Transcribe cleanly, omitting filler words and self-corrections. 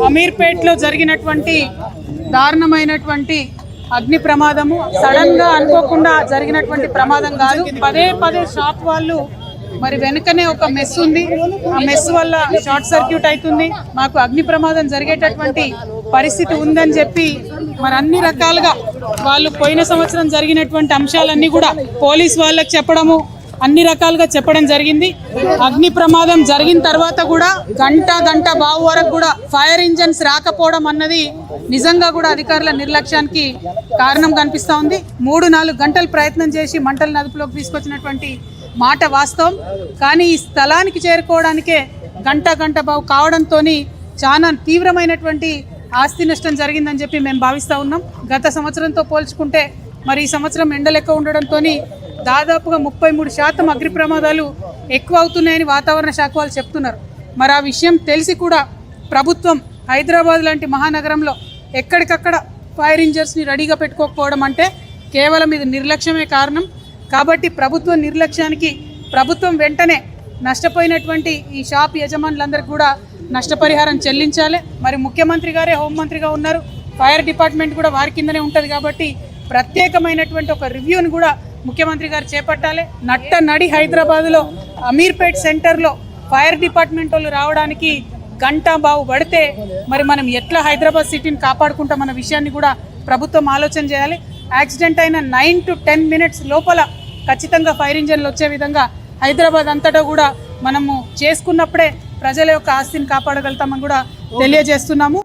అమీర్పేట్లో జరిగినటువంటి దారుణమైనటువంటి అగ్ని ప్రమాదము సడన్ గా అనుకోకుండా జరిగినటువంటి ప్రమాదం కాదు. పదే పదే షాప్ వాళ్ళు మరి వెనుకనే ఒక మెస్ ఉంది, ఆ మెస్ వల్ల షార్ట్ సర్క్యూట్ అవుతుంది, మాకు అగ్ని ప్రమాదం జరిగేటటువంటి పరిస్థితి ఉందని చెప్పి మరి అన్ని రకాలుగా వాళ్ళు పోయిన సంవత్సరం జరిగినటువంటి అంశాలన్నీ కూడా పోలీస్ వాళ్ళకి చెప్పడము అన్ని రకాలుగా చెప్పడం జరిగింది. అగ్ని ప్రమాదం జరిగిన తర్వాత కూడా గంట బావు వరకు కూడా ఫైర్ ఇంజన్స్ రాకపోవడం అన్నది నిజంగా కూడా అధికారుల నిర్లక్ష్యానికి కారణం కనిపిస్తూ ఉంది. 3-4 గంటలు ప్రయత్నం చేసి మంటలు అదుపులోకి తీసుకొచ్చినటువంటి మాట వాస్తవం. కానీ ఈ స్థలానికి చేరుకోవడానికే గంట బావు కావడంతో చాలా తీవ్రమైనటువంటి ఆస్తి నష్టం జరిగిందని చెప్పి మేము భావిస్తూ ఉన్నాం. గత సంవత్సరంతో పోల్చుకుంటే మరి ఈ సంవత్సరం ఎండలు ఎక్కువ ఉండడంతో దాదాపుగా 33% అగ్ని ప్రమాదాలు ఎక్కువ అవుతున్నాయని వాతావరణ శాఖ వాళ్ళు చెప్తున్నారు. మరి ఆ విషయం తెలిసి కూడా ప్రభుత్వం హైదరాబాద్ లాంటి మహానగరంలో ఎక్కడికక్కడ ఫైర్ ఇంజన్స్ని రెడీగా పెట్టుకోకపోవడం అంటే కేవలం ఇది నిర్లక్ష్యమే కారణం. కాబట్టి ప్రభుత్వ నిర్లక్ష్యానికి ప్రభుత్వం వెంటనే నష్టపోయినటువంటి ఈ షాప్ యజమానులందరికీ కూడా నష్టపరిహారం చెల్లించాలి. మరి ముఖ్యమంత్రి గారే హోంమంత్రిగా ఉన్నారు, ఫైర్ డిపార్ట్మెంట్ కూడా వారి కిందనే ఉంటుంది కాబట్టి ప్రత్యేకమైనటువంటి ఒక రివ్యూని కూడా ముఖ్యమంత్రి గారు చేపట్టాలి. నడి హైదరాబాద్లో అమీర్పేట్ సెంటర్లో ఫైర్ డిపార్ట్మెంట్ వాళ్ళు రావడానికి గంట బావు పడితే మరి మనం ఎట్లా హైదరాబాద్ సిటీని కాపాడుకుంటామన్న విషయాన్ని కూడా ప్రభుత్వం ఆలోచన చేయాలి. యాక్సిడెంట్ అయిన 9 to 10 minutes లోపల ఖచ్చితంగా ఫైర్ ఇంజన్లు వచ్చే విధంగా హైదరాబాద్ అంతటా కూడా మనము చేసుకున్నప్పుడే ప్రజల యొక్క ఆస్తిని కాపాడగలుగుతామని కూడా తెలియజేస్తున్నాము.